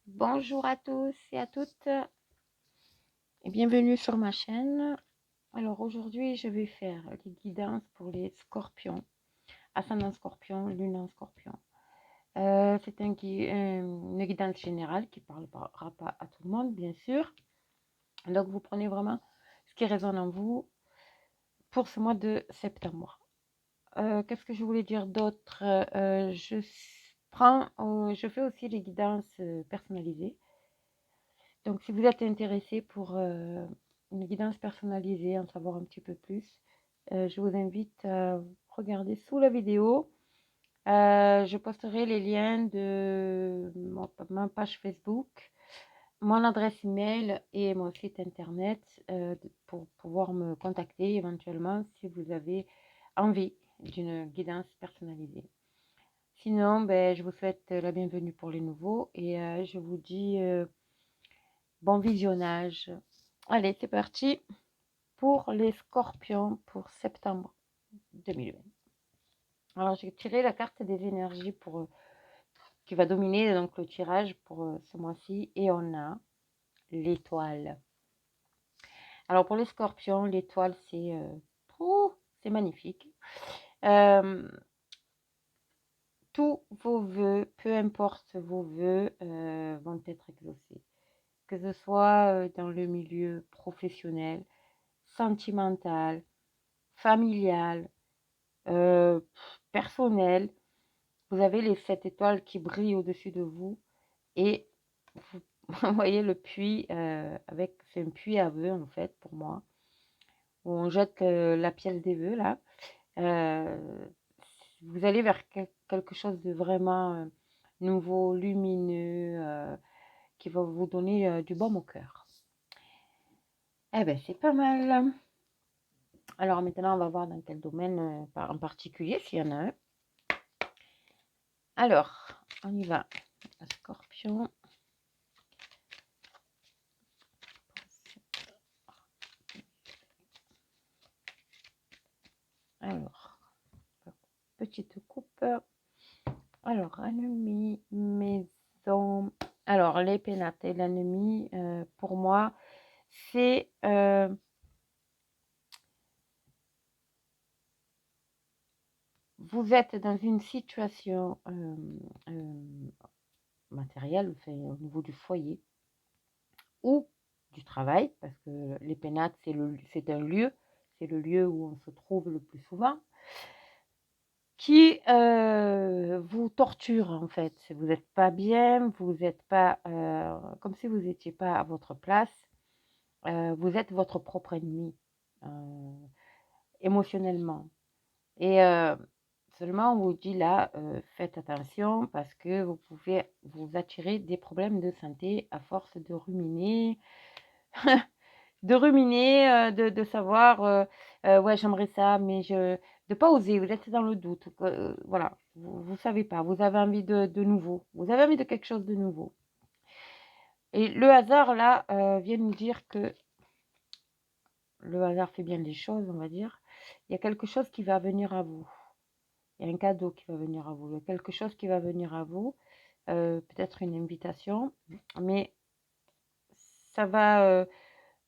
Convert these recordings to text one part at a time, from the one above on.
Bonjour à tous et à toutes et bienvenue sur ma chaîne. Alors aujourd'hui, je vais faire les guidances pour les scorpions, ascendant scorpion, lune en scorpion. C'est une guidance générale qui ne parlera pas à tout le monde, bien sûr. Donc vous prenez vraiment ce qui résonne en vous pour ce mois de septembre. Qu'est-ce que je voulais dire d'autre? Je fais aussi les guidances personnalisées. Donc, si vous êtes intéressé pour une guidance personnalisée, en savoir un petit peu plus, je vous invite à regarder sous la vidéo. Je posterai les liens de ma page Facebook, mon adresse email et mon site internet pour pouvoir me contacter éventuellement si vous avez envie d'une guidance personnalisée. Sinon, je vous souhaite la bienvenue pour les nouveaux et je vous dis bon visionnage. Allez, c'est parti pour les scorpions pour septembre 2020. Alors, j'ai tiré la carte des énergies qui va dominer donc le tirage pour ce mois-ci et on a l'étoile. Alors, pour les scorpions, l'étoile, c'est magnifique. Tous vos vœux, peu importe vos vœux, vont être exaucés. Que ce soit dans le milieu professionnel, sentimental, familial, personnel. Vous avez les 7 étoiles qui brillent au-dessus de vous et vous voyez le puits c'est un puits à vœux en fait pour moi où on jette la pièce des vœux là. Vous allez vers quelque chose de vraiment nouveau, lumineux, qui va vous donner du baume au cœur. Eh ben c'est pas mal. Alors maintenant on va voir dans quel domaine en particulier s'il y en a un. Alors, on y va. La scorpion. Alors, petite coupe. Alors, ennemi, maison. Alors, les pénates et l'ennemi, pour moi, c'est vous êtes dans une situation matérielle, enfin, au niveau du foyer ou du travail, parce que les pénates, c'est un lieu, c'est le lieu où on se trouve le plus souvent, qui vous torture en fait. Vous n'êtes pas bien, vous n'êtes pas comme si vous n'étiez pas à votre place. Vous êtes votre propre ennemi émotionnellement. Et seulement on vous dit là, faites attention parce que vous pouvez vous attirer des problèmes de santé à force de ruminer, de savoir, ouais, j'aimerais ça, mais de pas oser, vous êtes dans le doute, voilà, vous savez pas, vous avez envie de nouveau, vous avez envie de quelque chose de nouveau. Et le hasard, là, vient nous dire que le hasard fait bien les choses, on va dire. Il y a quelque chose qui va venir à vous. Il y a un cadeau qui va venir à vous. Il y a quelque chose qui va venir à vous. Peut-être une invitation, mais ça va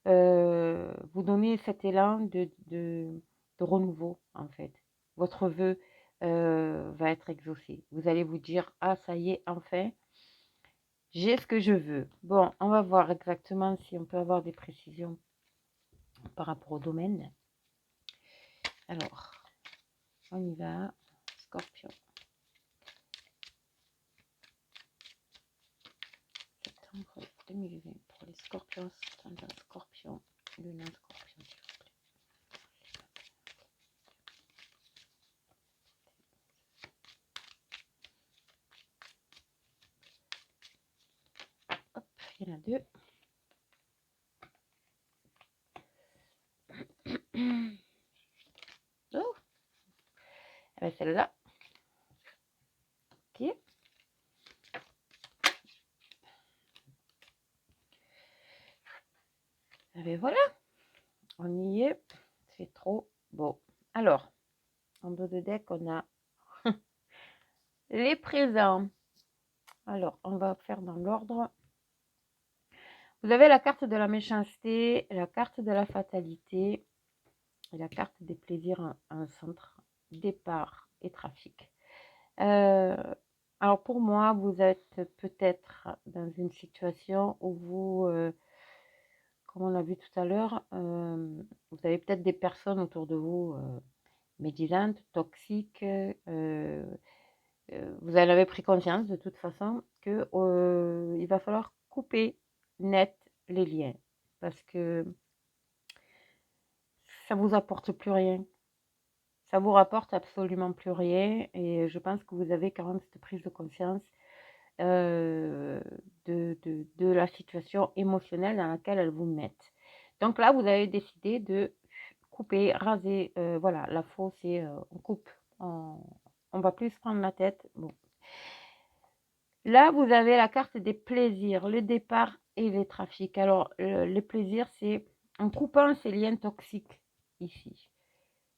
vous donner cet élan de renouveau, en fait. Votre vœu va être exaucé. Vous allez vous dire, ah, ça y est, enfin, j'ai ce que je veux. Bon, on va voir exactement si on peut avoir des précisions par rapport au domaine. Alors, on y va. Scorpion. Septembre 2020 pour les scorpions, scorpion, lune en scorpion. Hop, il y en a deux. Oh, celle-là. Ok. Et voilà, on y est. C'est trop beau. Alors, en dos de deck, on a les présents. Alors, on va faire dans l'ordre. Vous avez la carte de la méchanceté, la carte de la fatalité et la carte des plaisirs en centre, départ et trafic. Alors pour moi, vous êtes peut-être dans une situation où vous, comme on l'a vu tout à l'heure, vous avez peut-être des personnes autour de vous médisantes, toxiques. Vous en avez pris conscience de toute façon que il va falloir couper net les liens parce que ça vous apporte plus rien. Ça vous rapporte absolument plus rien et je pense que vous avez quand même cette prise de conscience euh, de la situation émotionnelle dans laquelle elles vous mettent. Donc là, vous avez décidé de couper, raser. Voilà, la faux, c'est on coupe. On va plus se prendre la tête. Bon. Là, vous avez la carte des plaisirs, le départ et les trafics. Alors, les plaisirs, c'est en coupant ces liens toxiques ici,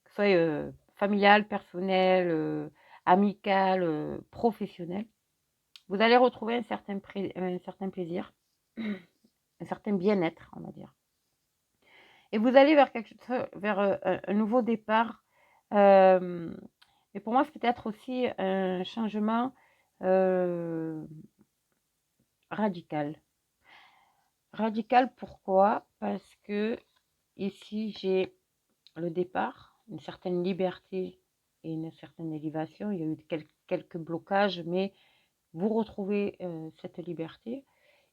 que ce soit familial, personnel, amical, professionnel. Vous allez retrouver un certain plaisir, un certain bien-être, on va dire. Et vous allez vers vers un nouveau départ. Et pour moi, c'est peut-être aussi un changement radical. Radical, pourquoi? Parce que ici, j'ai le départ, une certaine liberté et une certaine élévation. Il y a eu quelques blocages, mais vous retrouvez cette liberté.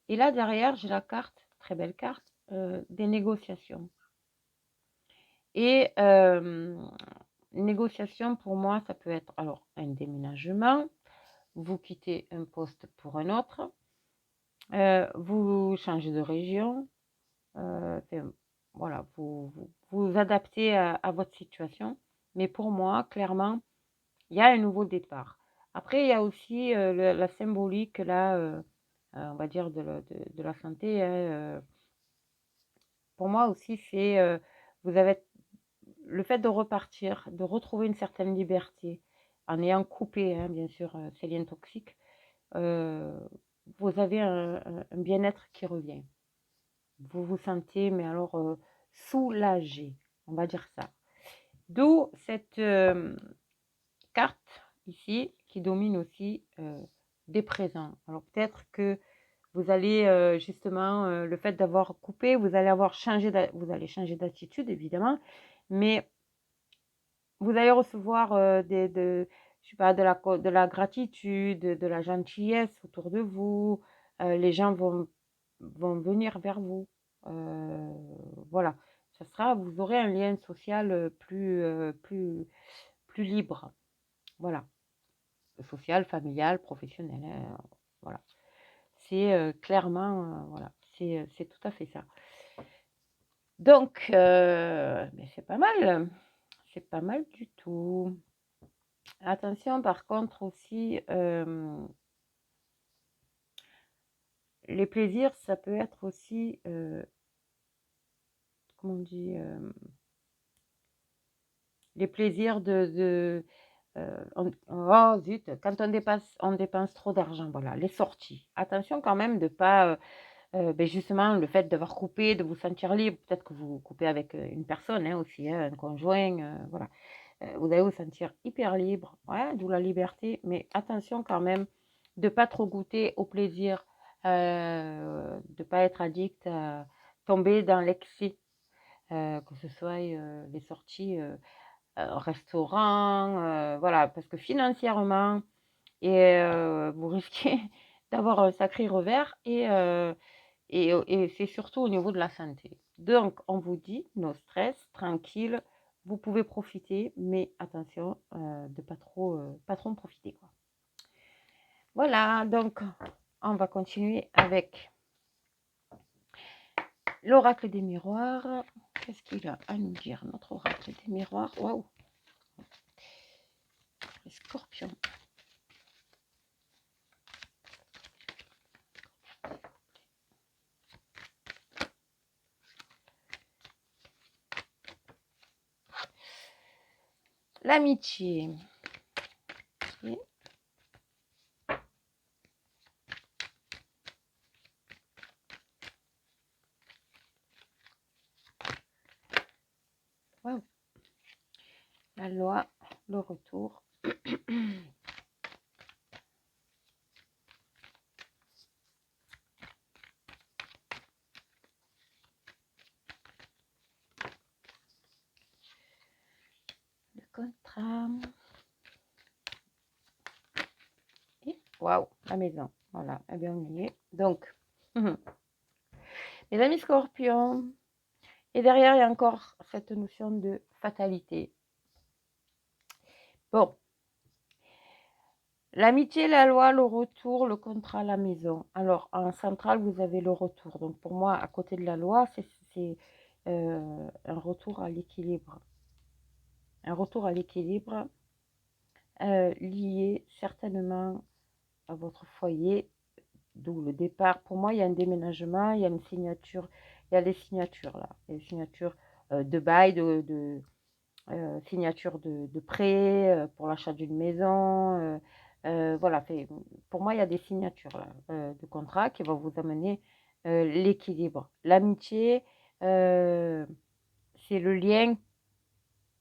Et là, derrière, j'ai la carte, très belle carte, des négociations. Et négociation, pour moi, ça peut être alors un déménagement, vous quittez un poste pour un autre, vous changez de région, voilà, vous adaptez à votre situation. Mais pour moi, clairement, il y a un nouveau départ. Après, il y a aussi la symbolique, là, on va dire, de la santé. Pour moi aussi, c'est vous avez le fait de repartir, de retrouver une certaine liberté, en ayant coupé, hein, bien sûr, ces liens toxiques, vous avez un bien-être qui revient. Vous vous sentez, mais alors, soulagé, on va dire ça. D'où cette carte ici qui domine aussi des présents. Alors peut-être que vous allez justement, le fait d'avoir coupé, vous allez changer d'attitude évidemment, mais vous allez recevoir je sais pas, de la gratitude, de la gentillesse autour de vous. Les gens vont venir vers vous. Euh, voilà, vous aurez un lien social plus libre. Voilà, social, familial, professionnel. Voilà, c'est clairement, voilà, c'est tout à fait ça. Donc, mais c'est pas mal. C'est pas mal du tout. Attention par contre aussi, les plaisirs, ça peut être aussi, comment on dit, les plaisirs oh zut, quand on dépense trop d'argent, voilà, les sorties. Attention quand même de pas, justement, le fait d'avoir coupé, de vous sentir libre, peut-être que vous coupez avec une personne hein, aussi, hein, un conjoint, voilà. Vous allez vous sentir hyper libre, ouais, d'où la liberté, mais attention quand même de pas trop goûter au plaisir, de pas être addict, tomber dans l'excès, que ce soit les sorties au restaurant, voilà, parce que financièrement, vous risquez d'avoir un sacré revers et c'est surtout au niveau de la santé. Donc, on vous dit, no stress, tranquille, vous pouvez profiter, mais attention de pas trop en profiter, quoi. Voilà, donc on va continuer avec l'oracle des miroirs. Qu'est-ce qu'il a à nous dire, notre oracle des miroirs? Waouh! Les scorpions. L'amitié. Okay. la loi, le retour. Le contrat. Et waouh, la maison. Voilà, eh bien on y est. Donc, les amis scorpions. Et derrière, il y a encore cette notion de fatalité. Bon. L'amitié, la loi, le retour, le contrat, la maison. Alors, en centrale, vous avez le retour. Donc, pour moi, à côté de la loi, c'est un retour à l'équilibre. Un retour à l'équilibre lié certainement à votre foyer, d'où le départ. Pour moi, il y a un déménagement, il y a une signature. Il y a des signatures là. Il y a des signatures de bail, signature de prêt pour l'achat d'une maison. Voilà, pour moi, il y a des signatures là, de contrat qui vont vous amener l'équilibre. L'amitié, c'est le lien.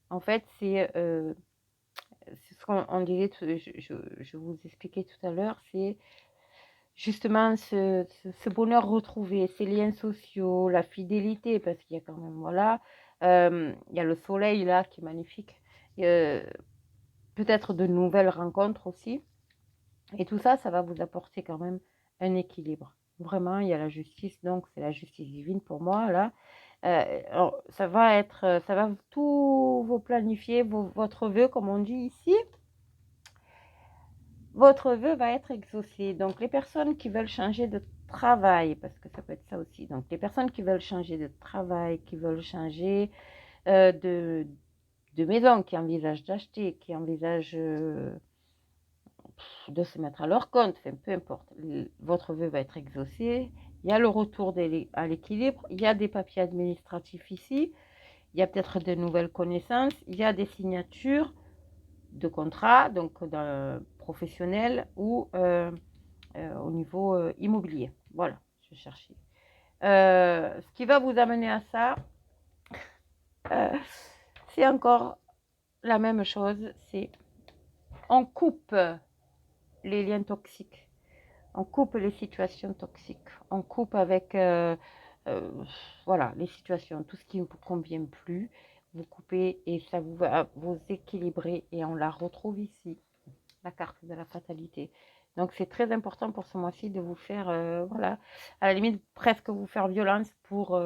En fait, c'est ce qu'on disait, je vous expliquais tout à l'heure, c'est justement ce bonheur retrouvé, ces liens sociaux, la fidélité, parce qu'il y a quand même, voilà, il y a le soleil là qui est magnifique. Peut-être de nouvelles rencontres aussi. Et tout ça, ça va vous apporter quand même un équilibre. Vraiment, il y a la justice, donc c'est la justice divine pour moi, là. Alors, ça va tout vous planifier, votre vœu, comme on dit ici. Votre vœu va être exaucé. Donc, les personnes qui veulent changer de travail, parce que ça peut être ça aussi. Donc, les personnes qui veulent changer de travail, qui veulent changer de maison, qui envisagent d'acheter, qui envisagent de se mettre à leur compte, enfin, peu importe, votre vœu va être exaucé. Il y a le retour à l'équilibre, il y a des papiers administratifs ici, il y a peut-être de nouvelles connaissances, il y a des signatures de contrats, donc professionnels ou au niveau immobilier. Voilà, je cherchais. Ce qui va vous amener à ça, c'est encore la même chose, c'est on coupe les liens toxiques. On coupe les situations toxiques. On coupe avec voilà, les situations, tout ce qui ne vous convient plus. Vous coupez et ça vous va vous équilibrer. Et on la retrouve ici, la carte de la fatalité. Donc c'est très important pour ce mois-ci de vous faire, voilà, à la limite presque vous faire violence pour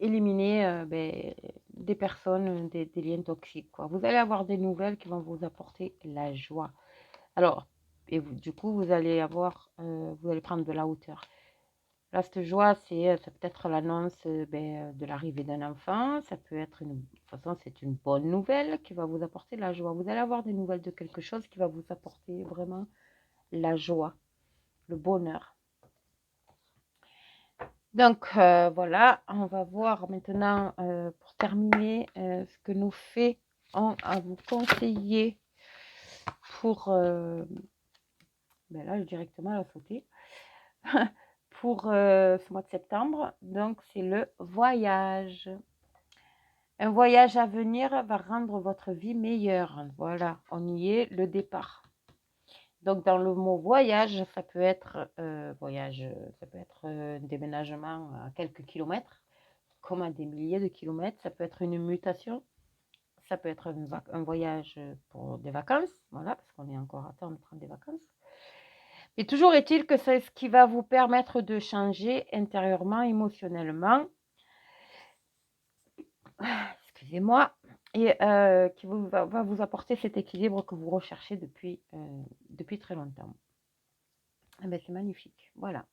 éliminer des personnes, des liens toxiques, quoi. Vous allez avoir des nouvelles qui vont vous apporter la joie. Alors, et vous, du coup, vous allez prendre de la hauteur. Là, cette joie, ça peut être l'annonce de l'arrivée d'un enfant. Ça peut être de toute façon, c'est une bonne nouvelle qui va vous apporter la joie. Vous allez avoir des nouvelles de quelque chose qui va vous apporter vraiment la joie, le bonheur. Donc, voilà, on va voir maintenant, pour terminer, ce que nos fées ont à vous conseiller pour... là, directement, la sauter. Pour ce mois de septembre. Donc, c'est le voyage. Un voyage à venir va rendre votre vie meilleure. Voilà, on y est, le départ. Donc, dans le mot voyage, ça peut être un déménagement à quelques kilomètres, comme à des milliers de kilomètres. Ça peut être une mutation. Ça peut être un voyage pour des vacances. Voilà, parce qu'on est encore à temps de prendre des vacances. Et toujours est-il que c'est ce qui va vous permettre de changer intérieurement, émotionnellement, excusez-moi, et qui va vous apporter cet équilibre que vous recherchez depuis très longtemps. Eh ben, c'est magnifique, voilà.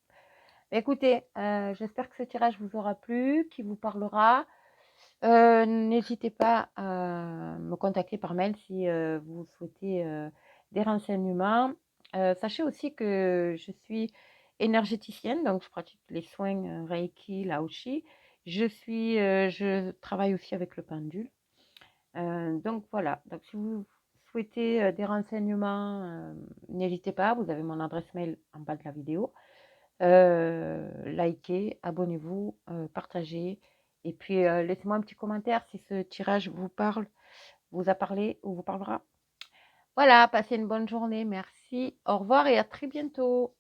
Écoutez, j'espère que ce tirage vous aura plu, qu'il vous parlera. N'hésitez pas à me contacter par mail si vous souhaitez des renseignements. Sachez aussi que je suis énergéticienne, donc je pratique les soins Reiki, Laoshi. Je travaille aussi avec le pendule. Donc voilà, donc si vous souhaitez des renseignements, n'hésitez pas, vous avez mon adresse mail en bas de la vidéo. Likez, abonnez-vous, partagez Et puis, laissez-moi un petit commentaire si ce tirage vous parle, vous a parlé ou vous parlera. Voilà, passez une bonne journée. Merci. Au revoir et à très bientôt.